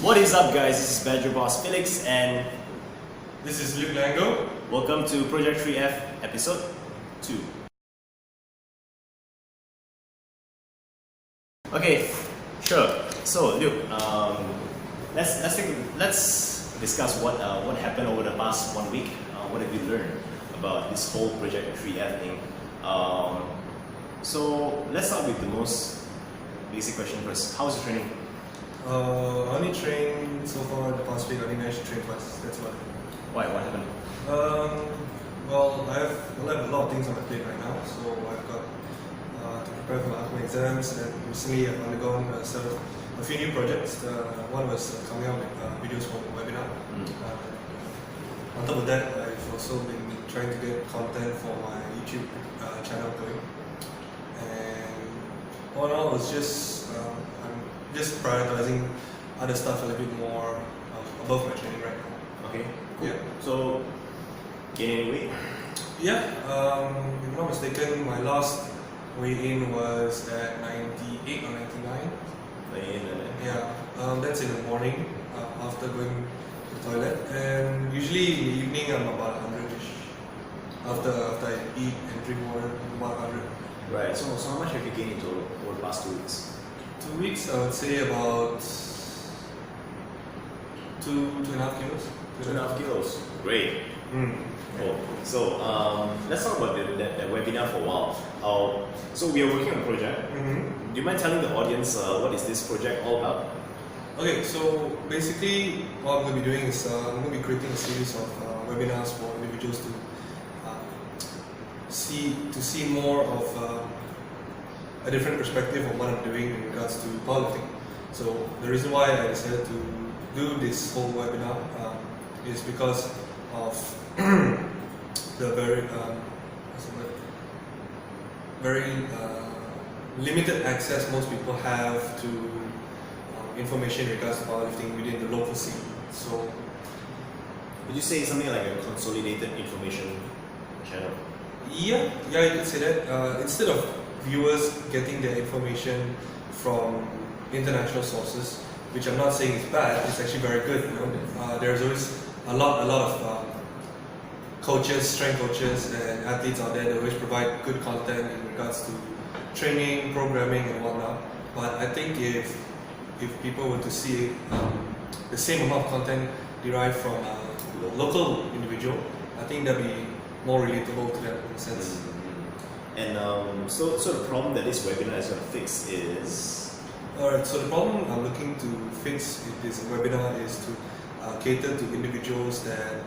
What is up, guys? This is Badger Boss Felix, and This is Luke Lango. welcome to Project 3F episode 2. Okay, sure. So, Luke, let's discuss what happened over the past 1 week. What have you learned about this whole Project 3F thing? So let's start with the most basic question first. How's your training? I only trained so far the past week. I only managed to train twice. That's why. Why? What happened? Well, I have a lot of things on my plate right now. So I've got to prepare for my upcoming exams, and recently I've undergone a few new projects. One was coming out with videos for the webinar. On top of that, I've also been trying to get content for my YouTube channel going. And all in all, it's just I'm just prioritizing other stuff a little bit more above my training right now. Okay. Cool. Yeah. So, gaining weight? Yeah. If I'm not mistaken, my last weigh-in was at 98 or 99. Yeah. That's in the morning after going to the toilet, and usually in the evening I'm about 100ish. After I eat and drink water, I'm about 100. Right. So how much have you gained in total over the past 2 weeks? 2 weeks, I would say about 2.5 kilos. 2.5 kilos. Great. Cool. So let's talk about that webinar for a while. So we are working on a project. Do you mind telling the audience what is this project all about? Okay, so basically what I'm going to be doing is I'm going to be creating a series of webinars for individuals to see more of a different perspective of what I'm doing in regards to powerlifting. So the reason why I decided to do this whole webinar is because of the very limited access most people have to information in regards to powerlifting within the local scene. So, would you say something like a consolidated information channel? Yeah, you could say that. Instead of viewers getting their information from international sources, which I'm not saying is bad, it's actually very good. You know, there's always a lot of coaches, strength coaches, and athletes out there that always provide good content in regards to training, programming, and whatnot. But I think if people were to see the same amount of content derived from a local individual, I think that'd be more relatable to them in a sense. And so the problem that this webinar is going to fix is? Alright, so the problem I'm looking to fix in this webinar is to cater to individuals that,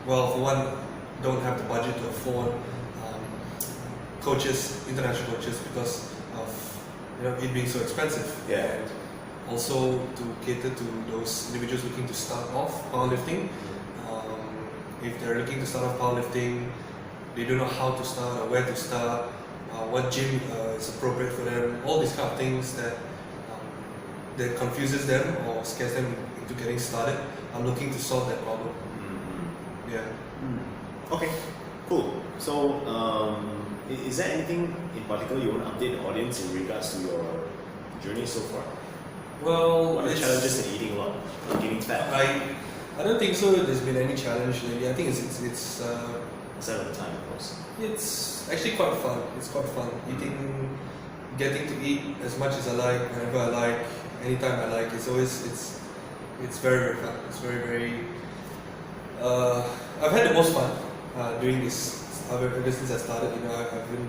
well, for one, don't have the budget to afford coaches, international coaches, because of it being so expensive. Yeah. And also to cater to those individuals looking to start off powerlifting. If they're looking to start off powerlifting, they don't know how to start or where to start, what gym is appropriate for them, all these kind of things that confuses them or scares them into getting started. I'm looking to solve that problem. Yeah. Okay, cool. So, is there anything in particular you want to update the audience in regards to your journey so far? Well, what are the challenges in eating a lot, getting fat? I don't think so. There's been any challenge lately. I think it's aside of the time, of course. It's actually quite fun. It's quite fun getting to eat as much as I like, whenever I like, anytime I like. It's very, very fun. It's very. I've had the most fun doing this ever since I started. I've been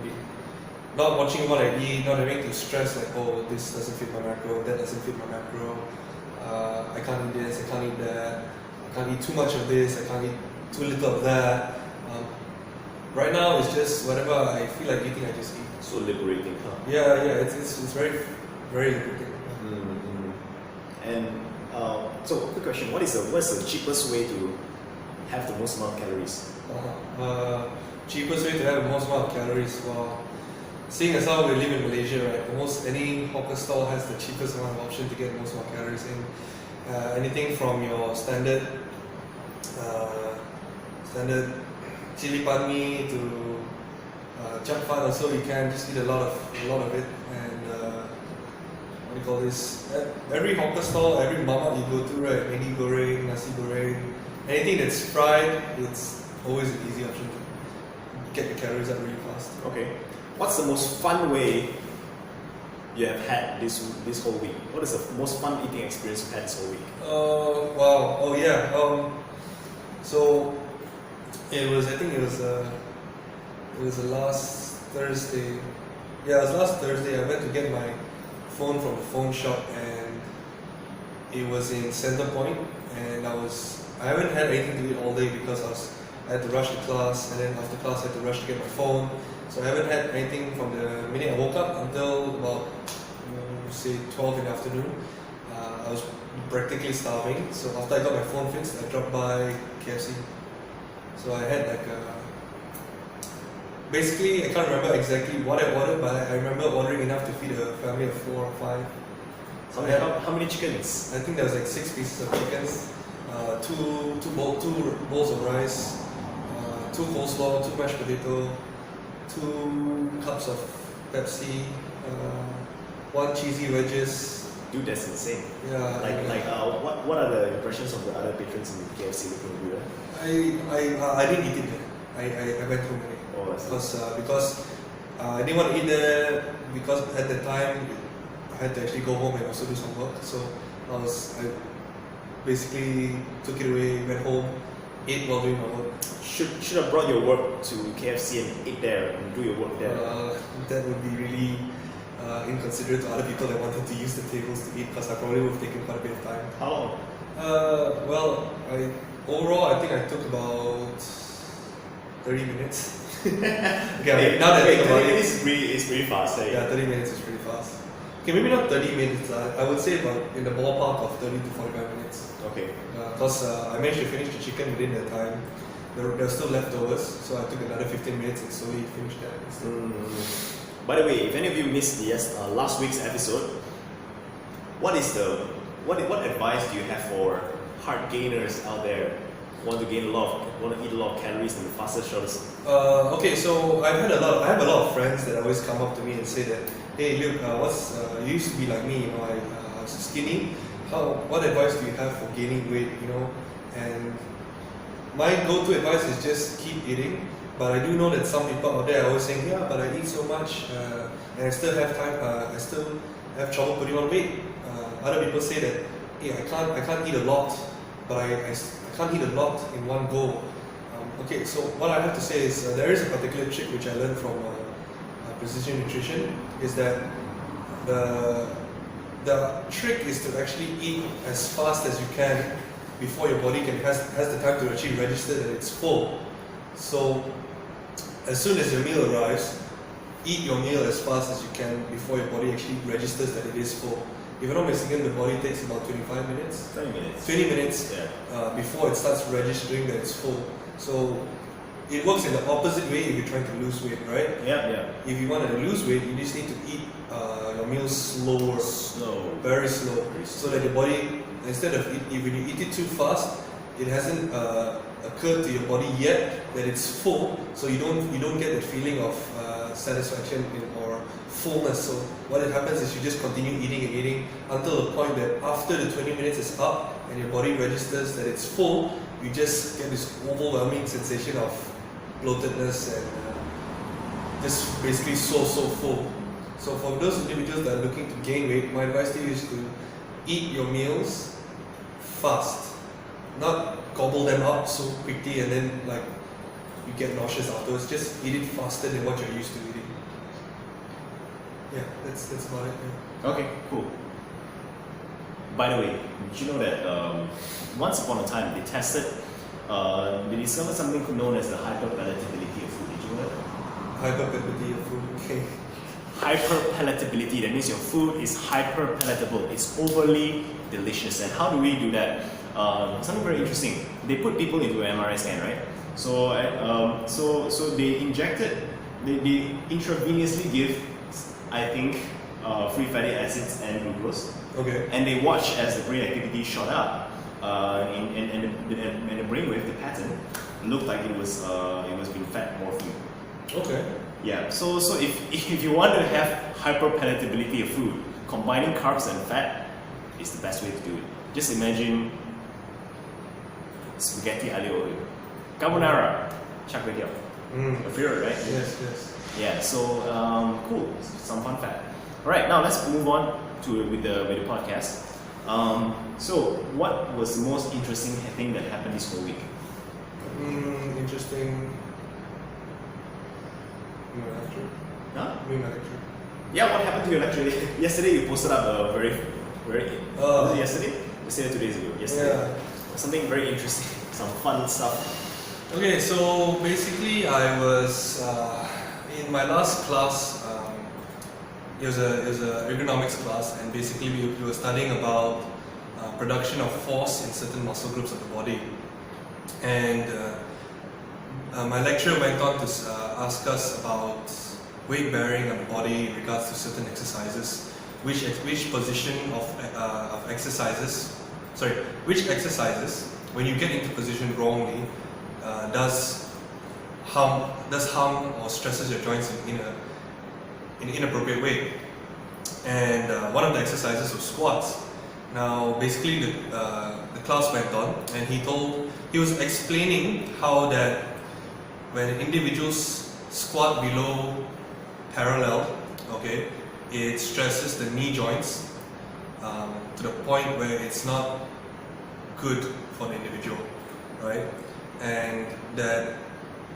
not watching what I eat, not having to stress like, oh, this doesn't fit my macro, that doesn't fit my macro. I can't eat this, I can't eat that. I can't eat too much of this, I can't eat too little of that. Right now it's just whatever I feel like eating, I just eat. So liberating, huh? Yeah, it's very, very liberating. And so, quick question: what's the cheapest way to have the most amount of calories? Cheapest way to have the most amount of calories? Well, seeing as how we live in Malaysia, right? Almost any hawker stall has the cheapest amount of option to get the most amount of calories in. Anything from your standard chili pan mee to chap fan, also you can just eat a lot of it. And we call this, every hawker stall, every mama you go to, right, Maggi goreng, nasi goreng, anything that's fried, it's always an easy option to get the calories up really fast. Okay. What's the most fun way you have had this whole week? What is the most fun eating experience you've had this whole week? Wow. Oh yeah. So I think it was last Thursday. Yeah, it was last Thursday. I went to get my phone from the phone shop, and it was in Center Point, and I haven't had anything to eat all day because I had to rush to class, and then after class I had to rush to get my phone. So I haven't had anything from the minute I woke up until about say 12 in the afternoon. I was practically starving. So after I got my phone fixed, I dropped by KFC. So I had basically I can't remember exactly what I ordered, but I remember ordering enough to feed a family of 4 or 5. So how many chickens? I think there was 6 pieces of chickens, two bowls of rice, 2 coleslaw, 2 mashed potato, 2 cups of Pepsi, 1 cheesy wedges. Dude, that's insane. Yeah. What are the impressions of the other patrons in KFC looking at you? I didn't eat it there. I went home anyway. Oh, I see. Because I didn't want to eat there because at the time I had to actually go home and also do some work. So I basically took it away, went home, ate while doing my work. Should have brought your work to KFC and eat there and do your work there. That would be really inconsiderate to other people that wanted to use the tables to eat, because I probably would have taken quite a bit of time. How long? Well, overall I think I took about 30 minutes. Okay, now that I think about it, it's pretty fast. Eh? Yeah, 30 minutes is pretty fast. Okay, maybe not 30 minutes. I would say about in the ballpark of 30 to 45 minutes. Okay. Because I managed to finish the chicken within that time. There were still leftovers, so I took another 15 minutes and slowly finished that. By the way, if any of you missed the last week's episode, what advice do you have for hard gainers out there who want to eat a lot of calories in the fastest, shortest? Okay, so I have a lot of friends that always come up to me and say that, hey, look, you used to be like me, I was skinny. What advice do you have for gaining weight, And my go-to advice is just keep eating. But I do know that some people out there are always saying, yeah, but I eat so much and I still have time. I still have trouble putting on weight. Other people say that, hey, I can't eat a lot, but I can't eat a lot in one go. Okay, so what I have to say is there is a particular trick which I learned from Precision Nutrition, is that the trick is to actually eat as fast as you can before your body has the time to actually register that it's full. So as soon as your meal arrives, eat your meal as fast as you can before your body actually registers that it is full. If I'm not mistaken, the body takes about 25 minutes. 20 minutes. 20 minutes before it starts registering that it's full. So it works in the opposite way if you're trying to lose weight, right? Yeah. If you want to lose weight, you just need to eat your meals slower. Very slow. So that your body, instead of if you eat it too fast, it hasn't occurred to your body yet that it's full, so you don't get that feeling of satisfaction or fullness. So what happens is you just continue eating and eating until the point that after the 20 minutes is up and your body registers that it's full, you just get this overwhelming sensation of bloatedness and just basically so full. So for those individuals that are looking to gain weight, my advice to you is to eat your meals fast, not gobble them up so quickly and then you get nauseous afterwards. Just eat it faster than what you're used to eating. Yeah, that's about it. Yeah. Okay, cool. By the way, did you know that once upon a time they discovered something known as the hyperpalatability of food? Did you know that? Hyperpalatability of food, okay. Hyperpalatability, that means your food is hyperpalatable. It's overly delicious. And how do we do that? Something very interesting. They put people into an MRI scan, right? So they intravenously give, I think, free fatty acids and glucose. Okay. And they watch as the brain activity shot up, and the brainwave, the pattern, looked like it was being fed morphine. Okay. Yeah. So if you want to have hyperpalatability of food, combining carbs and fat is the best way to do it. Just imagine spaghetti aglio olio, carbonara, char kway teow. Your favorite, right? Yes, yes. Yeah. So cool. Some fun fact. All right. Now let's move on with the podcast. So what was the most interesting thing that happened this whole week? Interesting. My lecture. Huh? My lecture. Yeah, what happened to your lecture? Yesterday you posted up a very was it yesterday? Yesterday, 2 days ago. Yesterday. Yeah. Something very interesting, some fun stuff. Okay, so basically I was in my last class. It was a ergonomics class, and basically we were studying about production of force in certain muscle groups of the body. And my lecturer went on to ask us about weight bearing on the body in regards to certain exercises, which position of exercises, which exercises, when you get into position wrongly, does harm or stresses your joints in an inappropriate way. And one of the exercises was squats. Now, basically, the class went on, and he was explaining how that when individuals squat below parallel, okay, it stresses the knee joints to the point where it's not good for the individual, right? And that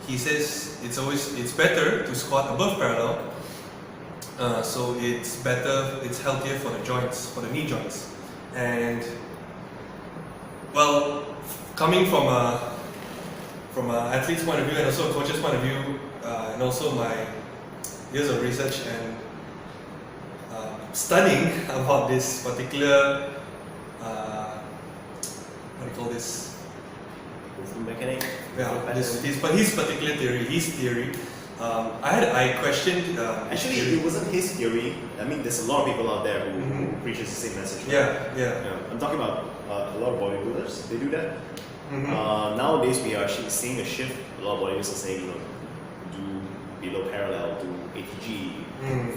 he says it's better to squat above parallel, so it's healthier for the joints, for the knee joints. And well, coming from an athlete's point of view and also a coach's point of view, and also my years of research and studying about this particular what do you call this? Mechanic. Yeah, his particular theory, I questioned. Actually, it wasn't his theory. I mean, there's a lot of people out there who preaches the same message. Right? Yeah. I'm talking about a lot of bodybuilders. They do that. Nowadays, we are actually seeing a shift. A lot of bodybuilders are saying, do below parallel, do ATG,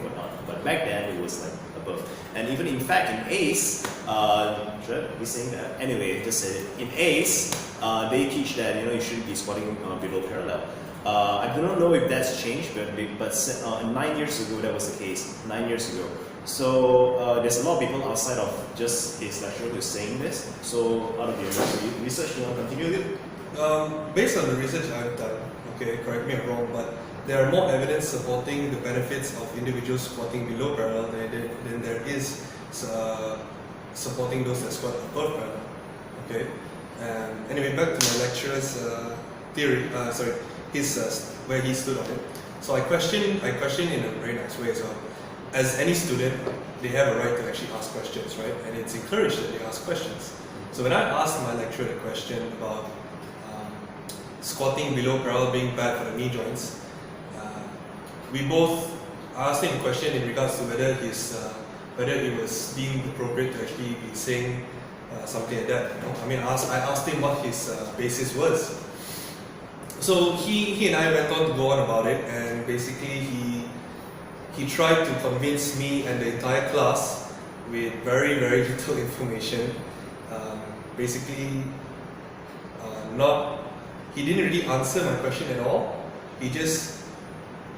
whatnot. But back then, it was like above. And even in fact, in ACE, should I be saying that? Anyway, just say it. In ACE, they teach that you shouldn't be squatting below parallel. I do not know if that's changed, but 9 years ago that was the case. 9 years ago. So there's a lot of people outside of just his lecturer who's saying this. So out of your research, you want to continue with it? Based on the research I've done, okay, correct me if I'm wrong, but there are more evidence supporting the benefits of individuals squatting below parallel than there is supporting those that squat above parallel. Okay. Anyway, back to my lecturer's theory. Where he stood on it. So I questioned in a very nice way as well. As any student, they have a right to actually ask questions, right? And it's encouraged that they ask questions. So when I asked my lecturer the question about squatting below parallel being bad for the knee joints, I asked him a question in regards to whether it was deemed appropriate to actually be saying something like that. I mean, I asked him what his basis was. So he and I went on to go on about it, and basically he tried to convince me and the entire class with very, very little information. He didn't really answer my question at all. He just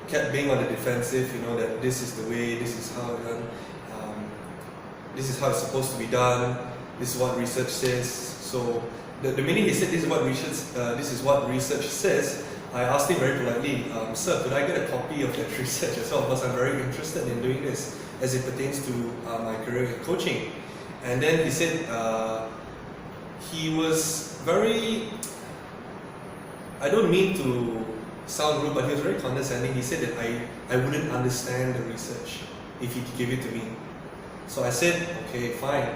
kept being on the defensive, that this is the way, this is how it's done, this is how it's supposed to be done, this is what research says. So the minute he said this is what research says, I asked him very politely, sir, could I get a copy of that research as well? Because I'm very interested in doing this as it pertains to my career in coaching. And then he said he was very, I don't mean to sound rude, but he was very condescending. He said that I wouldn't understand the research if he could give it to me. So I said, okay, fine.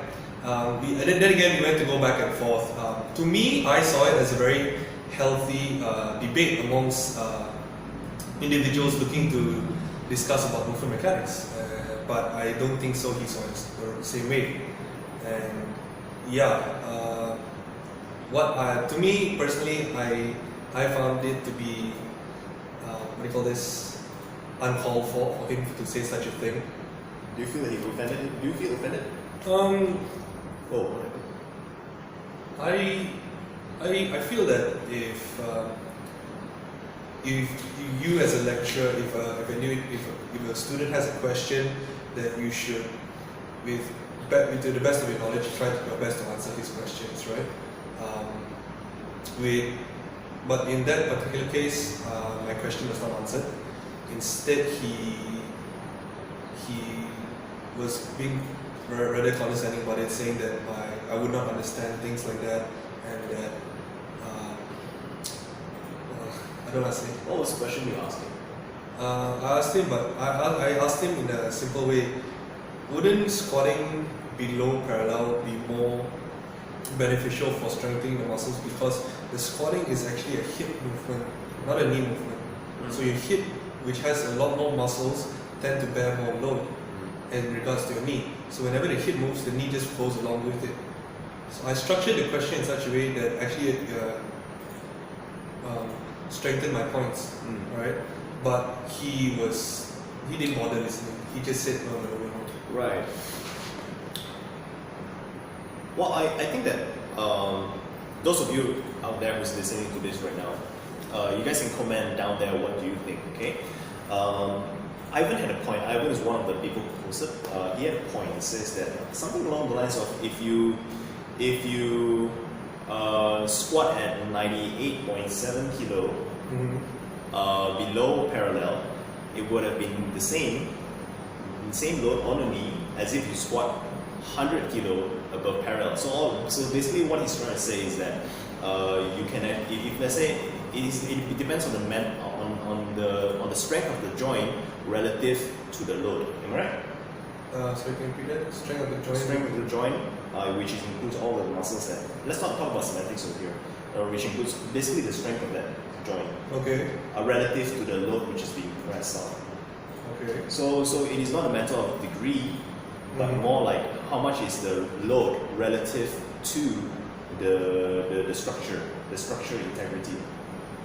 And then again, we went to go back and forth. To me, I saw it as a very healthy debate amongst individuals looking to discuss about movement mechanics. But I don't think so. He saw it the same way. And to me personally, I found it to be uncalled for him to say such a thing. Do you feel that he offended? Do you feel offended? Oh, I feel that if you as a lecturer, if a student has a question, that you should, to the best of your knowledge, try your best to answer his questions, right? But in that particular case, my question was not answered. Instead, he was being rather condescending about it, saying that I would not understand things like that, and that I don't know what to say. what was the question you asked him? I asked him, but I asked him in a simple way. Wouldn't squatting below parallel be more beneficial for strengthening the muscles, because the squatting is actually a hip movement, not a knee movement. So your hip, which has a lot more muscles, tend to bear more load in regards to your knee. So whenever the hip moves, the knee just goes along with it. So I structured the question in such a way that actually strengthened my points, right? But he didn't bother listening. He just said no. Right. Well, I think that those of you out there who's listening to this right now, you guys can comment down there what do you think, okay? Ivan had a point. Ivan is one of the people who posted. He had a point. It says that something along the lines of if you squat at 98.7 kilo below parallel, it would have been the same load on the knee as if you squat 100 kilo above parallel. So basically what he's trying to say is that you can, if let's say it depends on the strength of the joint relative to the load. Am I right? So you can repeat that? Strength of the joint. Strength of the joint, which includes all the muscles that. Let's not talk about semantics over here. Which includes basically the strength of that joint. Okay. Relative to the load which is being pressed on. Okay. So it is not a matter of degree, but more like how much is the load relative to the structure, the structural integrity.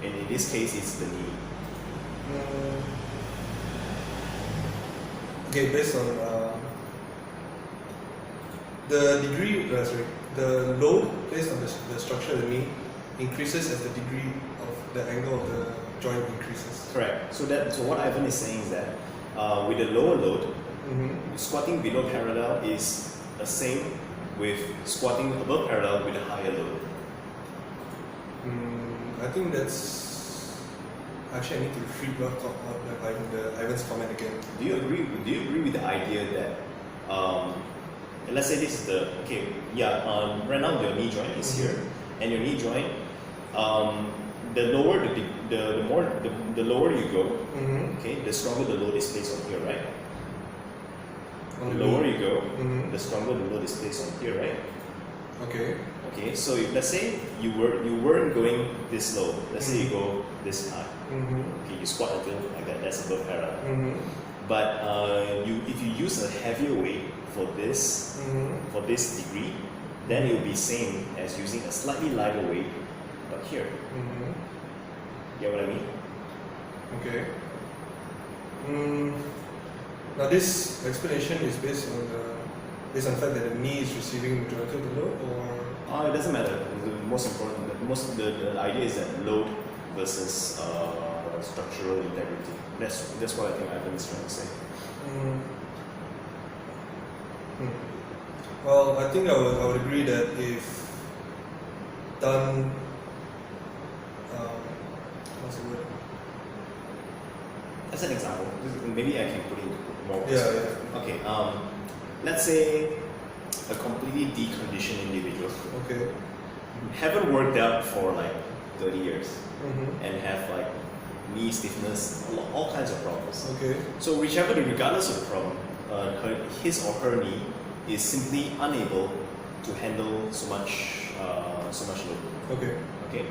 And in this case, it's the knee. Okay, based on the degree, the load based on the structure of the knee increases as the degree of the angle of the joint increases. Correct. So what Ivan is saying is that with the lower load, squatting below parallel is the same with squatting above parallel with a higher load. I think that's actually I need to read Ivan's comment again. Do you agree with the idea that let's say this is the right now your knee joint is here, and your knee joint the lower the lower you go, okay, the stronger the load is placed on here, right? The lower you go, the stronger the load is placed on here, right? Okay. Okay, so if let's say you weren't going this low, let's say you go this high, okay, you squat until like that, that's above parallel. But if you use a heavier weight for this degree, then it will be same as using a slightly lighter weight, but here. You get what I mean? Okay. Now this explanation is based on the fact that the knee is receiving majority of the load, or it doesn't matter. The most important, the idea is that load versus structural integrity. That's what I think Ivan is trying to say. Well, I think I would agree that if done, what's the word? As an example, maybe I can put it more. Yeah. Okay. Let's say a completely deconditioned individual. Okay. Haven't worked out for like 30 years and have like knee stiffness, all kinds of problems. Okay. So regardless of the problem, his or her knee is simply unable to handle so much load. Okay. Okay.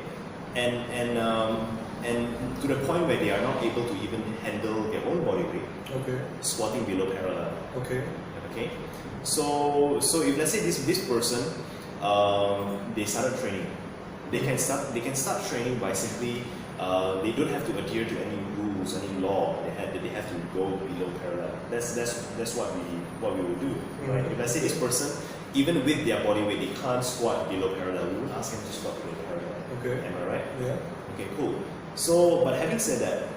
And to the point where they are not able to even handle their own body weight. Okay. Squatting below parallel. Okay. Okay. So if let's say this person they started training, they can start training by simply they don't have to adhere to any rules rules, any law that they have to go below parallel. That's what we will do. Right? If let's say this person, even with their body weight, they can't squat below parallel, we will ask them to squat below parallel. Okay. Am I right? Yeah. Okay, cool. So, but having said that,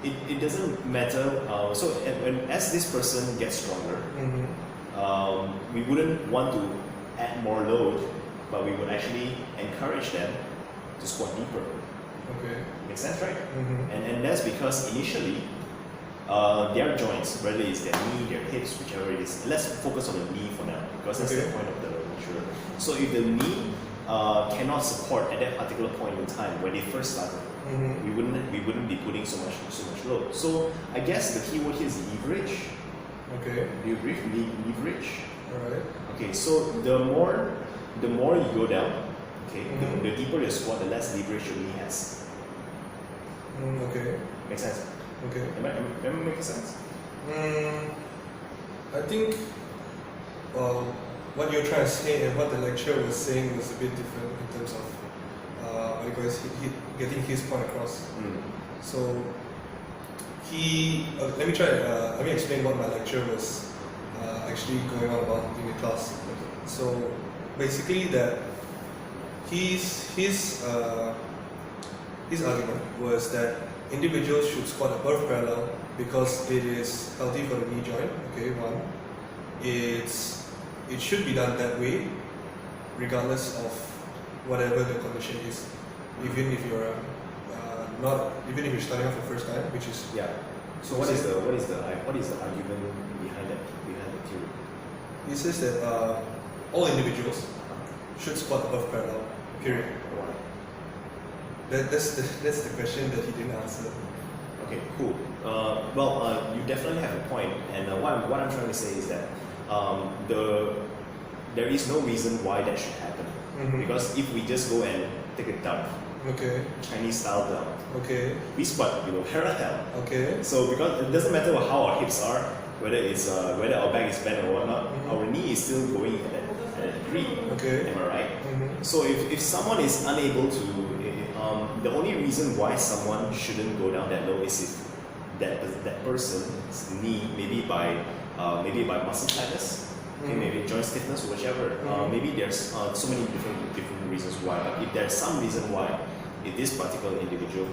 it doesn't matter. So as this person gets stronger, we wouldn't want to add more load, but we would actually encourage them to squat deeper. Okay. Makes sense, right? And that's because initially, their joints, whether it's their knee, their hips, whichever it is, let's focus on the knee for now, because that's the point of the lecture. So if the knee cannot support at that particular point in time when they first started, we wouldn't be putting so much load. So I guess the key word here is leverage. Okay. Do you agree? Leverage. Alright. Okay, so the more you go down, okay, the deeper your squat, the less leverage your knee has. Okay. Makes sense? Okay. Am I making sense? I think what you're trying to say and what the lecturer was saying was a bit different in terms of because he getting his point across. So let me try. Let me explain what my lecturer was actually going on about in the class. So basically, that his argument was that individuals should squat above parallel because it is healthy for the knee joint. Okay, one. It should be done that way, regardless of whatever the condition is. Even if you're even if you're starting off for the first time, which is So what is the argument behind the theory? He says that all individuals should squat above parallel. Period. Why? That's the question that he didn't answer. Okay, cool. You definitely have a point, and what I'm trying to say is that there is no reason why that should happen. Because if we just go and take a dump, Chinese style dump, we squat below parallel. So because it doesn't matter how our hips are, whether our back is bent or whatnot, our knee is still going at a degree. Am I right? So if someone is unable to, the only reason why someone shouldn't go down that low is if that person's knee, maybe by muscle tightness, maybe joint stiffness, or whichever. Maybe there's so many different reasons why. But if there's some reason why, if this particular individual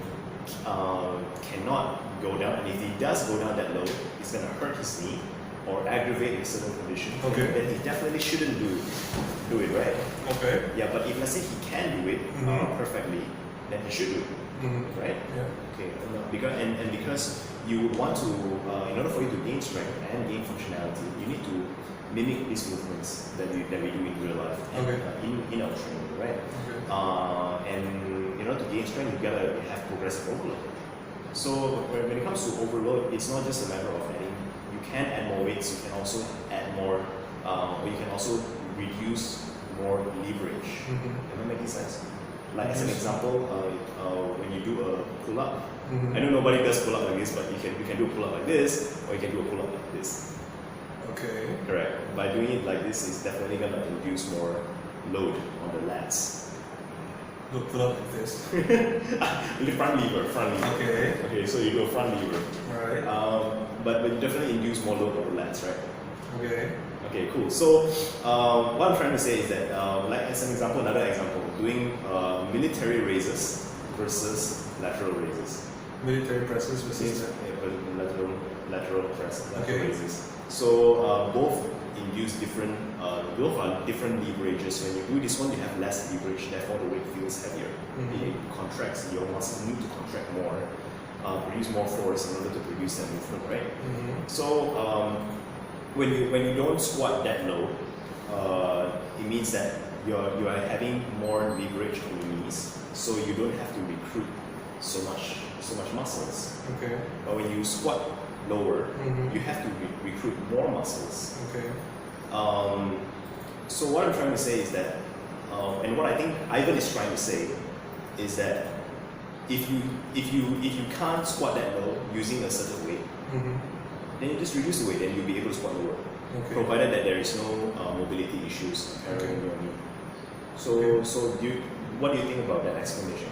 cannot go down, and if he does go down that low, it's going to hurt his knee or aggravate a certain condition. Then he definitely shouldn't do it, right? Yeah, but if let's say he can do it perfectly, then he should do it, right? Okay. Because you would want to, in order for you to gain strength and gain functionality, you need to mimic these movements that we do in real life and in our training, right? And in order to gain strength, you gotta have progressive overload. So when it comes to overload, it's not just a matter of adding. You can add more weights. You can also add more, or you can also reduce more leverage. Am I making sense? Like as an example, when you do a pull-up, I know nobody does pull-up like this, but you can do a pull-up like this, or you can do a pull-up like this. Correct. By doing it like this, it's definitely gonna induce more load on the lats. Pull up like this. front lever. Okay, so you do a front lever. Alright. But you definitely induce more load on the lats, right? Okay, cool. So what I'm trying to say is that, like as an example, another example, doing military raises versus lateral raises. Military presses versus lateral press, lateral raises. So both induce different, both are different leverages. When you do this one, you have less leverage, therefore the weight feels heavier. It contracts, your muscles need to contract more, produce more force in order to produce that movement, right? So when you don't squat that low, it means that you are having more leverage on your knees, so you don't have to recruit so much muscles. But when you squat lower, you have to recruit more muscles. So what I'm trying to say is that, and what I think Ivan is trying to say is that if you can't squat that low using a certain weight, then you just reduce the weight and you'll be able to squat lower, provided that there is no mobility issues apparent in your knee. So what do you think about that explanation?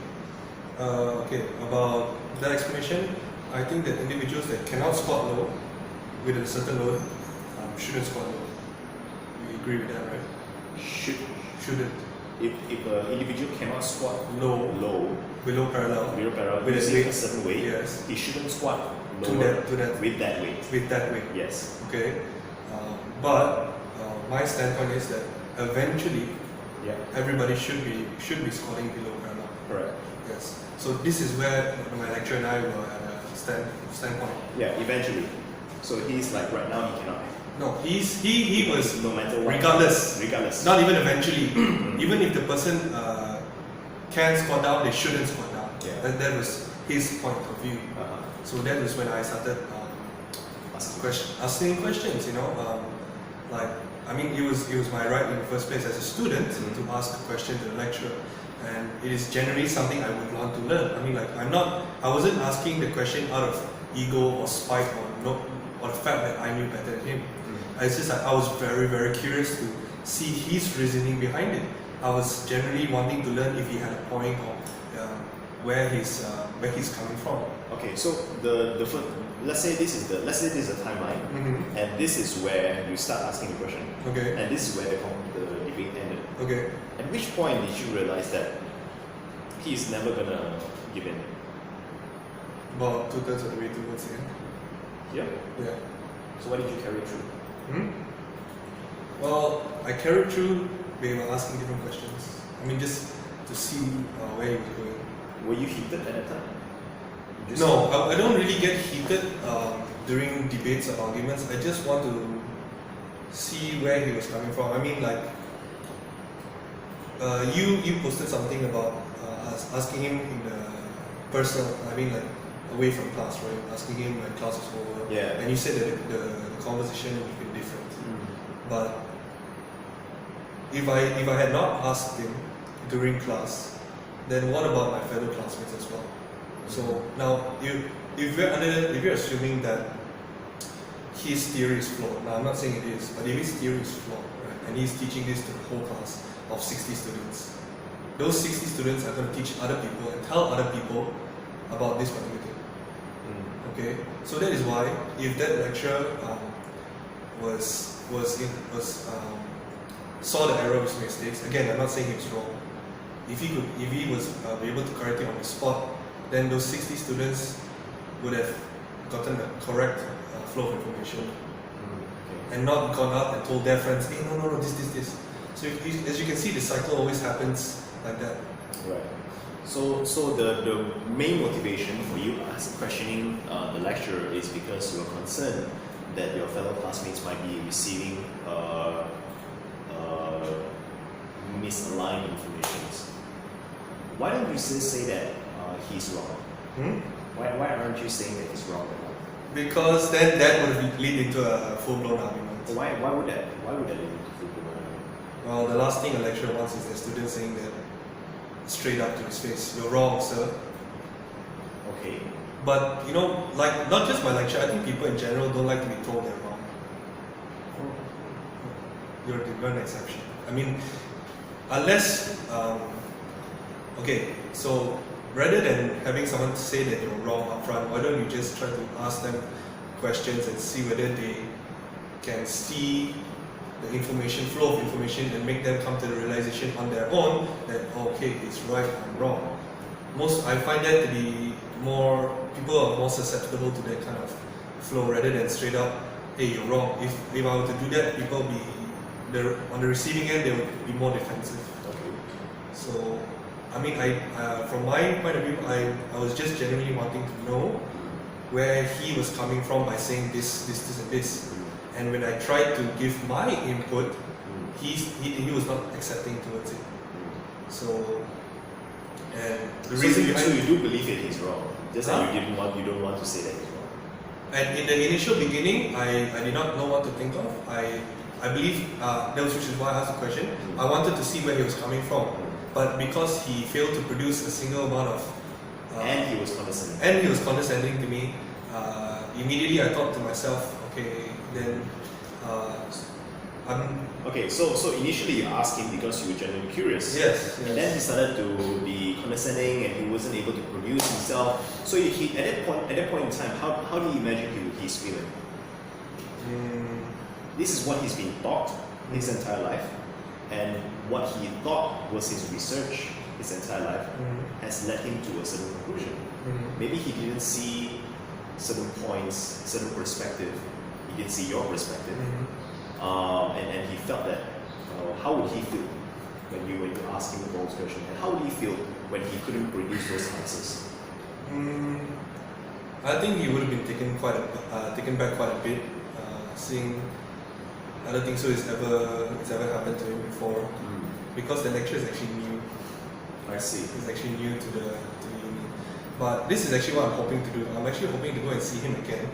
Okay, about that explanation, I think that individuals that cannot squat low with a certain load shouldn't squat low. You agree with that, right? Shouldn't. If an individual cannot squat Low. Below parallel. With a using weight. a certain weight, Yes. he shouldn't squat To lower that with that weight. with that weight. Yes. Okay. But my standpoint is that eventually Yeah. everybody should be squatting below parallel. Correct. Yes. So this is where my lecturer and I were at a standpoint. Yeah. Eventually. So he's like right now he cannot. No, he was No matter what. regardless. Not Not even eventually. Even if the person can squat down, they shouldn't squat down. Yeah. That was his point of view. So that was when I started asking questions. Like I mean, it was my right in the first place as a student to ask a question to the lecturer, and it is generally something I would want to learn. I mean, like I wasn't asking the question out of ego or spite or the fact that I knew better than him. It's just like I was very, very curious to see his reasoning behind it. I was generally wanting to learn if he had a point or where he's coming from. Okay, so the first, let's say this is the timeline, and this is where you start asking the question, Okay. and this is where the debate ended. Okay. At which point did you realize that he is never gonna give in? About 2/3 of the way towards the end. Yeah. Yeah. So why did you carry through? Well, I carried through by asking different questions. I mean, just to see where he was going. Were you heated at that time? You just- No, I don't really get heated during debates or arguments. I just want to see where he was coming from. I mean, like, you posted something about asking him in the personal. I mean, like away from class, right? Asking him when class is over. Yeah. And you said that the conversation would have been different. But if I had not asked him during class, then what about my fellow classmates as well? So now, if you're assuming that his theory is flawed, now I'm not saying it is, but if his theory is flawed, right, and he's teaching this to the whole class of 60 students, those 60 students are going to teach other people and tell other people about this particular thing. Okay, so that is why if that lecturer saw the error of his mistakes, again, I'm not saying he was wrong. If he was be able to correct it on the spot, then those 60 students would have gotten the correct flow of information and not gone out and told their friends, hey, no, this. So as you can see, the cycle always happens like that. Right. So the main motivation for you questioning the lecturer is because you're concerned that your fellow classmates might be receiving misaligned information. Why don't you still say that he's wrong? Why aren't you saying that he's wrong? Because then that would lead into a full-blown argument. Why would that lead into full-blown argument? Well, the last thing a lecturer wants is the student saying that straight up to his face, "You're wrong, sir." Okay. But like not just my lecturer, I think people in general don't like to be told they're wrong. You're an exception. I mean, unless okay, so rather than having someone say that you're wrong upfront, why don't you just try to ask them questions and see whether they can see the flow of information and make them come to the realization on their own that okay, he's right, I'm wrong. I find that to be people are more susceptible to that kind of flow rather than straight up, hey, you're wrong. If I were to do that, people on the receiving end, they would be more defensive. Okay. So, I mean, from my point of view, I was just genuinely wanting to know where he was coming from by saying this, and this. And when I tried to give my input, he was not accepting towards it. So, and the reason so you do believe that he's wrong, just that you don't want to say that he's wrong. And in the initial beginning, I did not know what to think of. I believe which is why I asked the question. I wanted to see where he was coming from, but because he failed to produce a single amount of, and he was condescending. And he was condescending to me. Immediately, I thought to myself, okay, then Okay, so initially you asked him because you were genuinely curious. Yes. And then he started to be condescending and he wasn't able to produce himself. So he at that point in time, how do you imagine he's feeling? This is what he's been taught his entire life, and what he thought was his research his entire life has led him to a certain conclusion. Maybe he didn't see certain points, certain perspective. He didn't see your perspective, and he felt that. How would he feel when you asked him those questions, and how would he feel when he couldn't produce those answers? I think he would have been taken back quite a bit, seeing. I don't think so. It's ever happened to him before, because the lecture is actually new. I see. It's actually new to the uni. But this is actually what I'm hoping to do. I'm actually hoping to go and see him again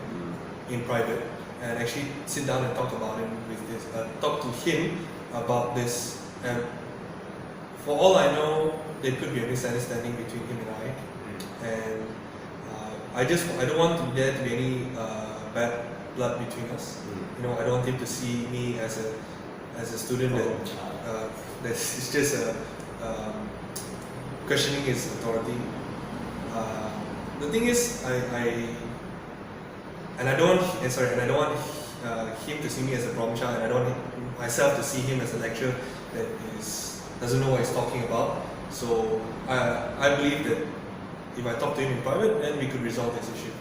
in private and actually sit down and talk about him with this. Talk to him about this. And for all I know, there could be a misunderstanding between him and I. And I don't want there to be any bad blood between us. I don't want him to see me as a student that is just questioning his authority. The thing is, I don't want him to see me as a problem child, and I don't want myself to see him as a lecturer that doesn't know what he's talking about. So I believe that if I talk to him in private, then we could resolve this issue.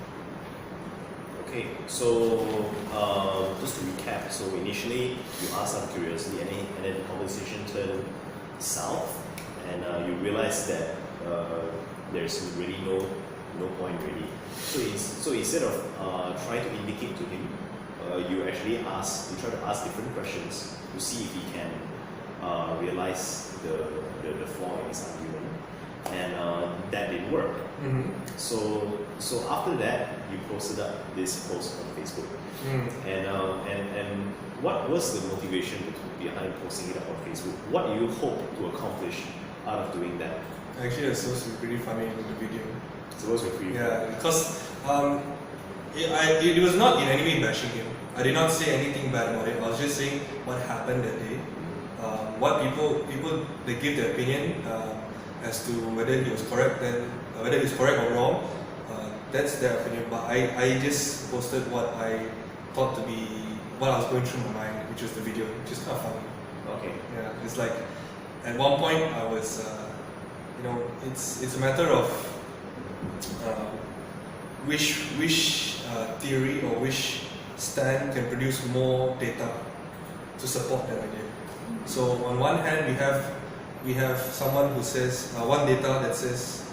Okay, so just to recap, so initially you asked out of curiosity, and then the conversation turned south, and you realized that there's really no point really. So instead of trying to indicate to him, you try to ask different questions to see if he can realize the flaw in his argument, and that didn't work. So after that, you posted up this post on Facebook, and what was the motivation behind posting it up on Facebook? What do you hope to accomplish out of doing that? Actually, it's supposed to be pretty funny in the video. It's supposed to be pretty funny. Yeah, because it was not in any way bashing him. I did not say anything bad about it. I was just saying what happened that day. What people they give their opinion as to whether he was correct, whether he was correct or wrong. That's their opinion. But I just posted what I thought to be what I was going through my mind, which was the video, which is kind of funny. Okay. Yeah, it's like at one point I was, it's a matter of which theory or which stand can produce more data to support that idea. So on one hand we have someone who says one data that says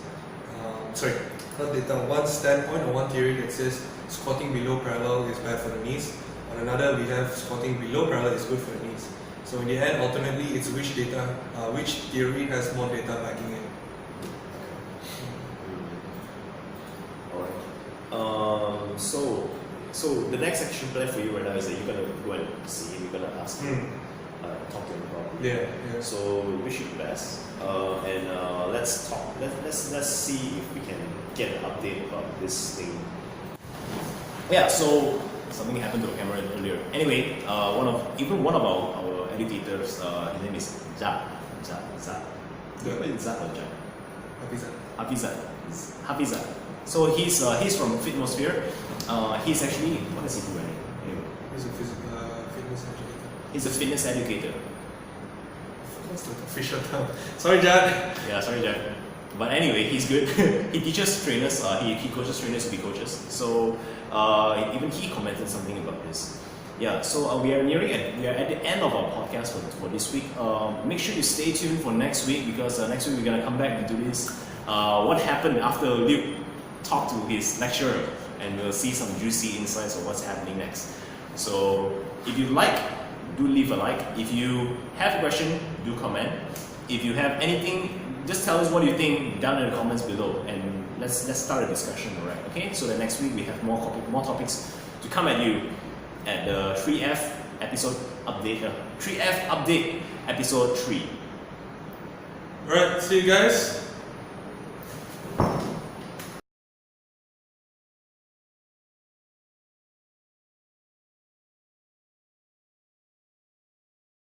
one standpoint or one theory that says squatting below parallel is bad for the knees. On another we have squatting below parallel is good for the knees. So in the end, ultimately, it's which theory has more data backing it. Alright. So the next action plan for you right now is that you're gonna go and see him. You're gonna ask him, talk to him about it. Yeah. So we wish you the best, and let's talk. Let's see if we can get an update about this thing. Yeah. So something happened to the camera earlier. Anyway, one of our educators, his name is Zach. What is Zach or Jack? Hafizat. So he's from Fitmosphere. He's actually, what does he do anyway? He's a fitness educator. He's a fitness educator. What's the official term? Sorry, Jack. Yeah, sorry, Jack. But anyway, he's good. He teaches trainers. He coaches trainers to be coaches. So even he commented something about this. Yeah. So we are at the end of our podcast for this week. Make sure you stay tuned for next week, because next week we're gonna come back and do this. What happened after Luke talked to his lecturer, and we'll see some juicy insights of what's happening next. So if you like, do leave a like. If you have a question, do comment. If you have anything, just tell us what you think down in the comments below, and let's start a discussion, alright? Okay, so the next week we have more topics to come at you at the 3F episode update. 3F update episode 3. Alright, see you guys.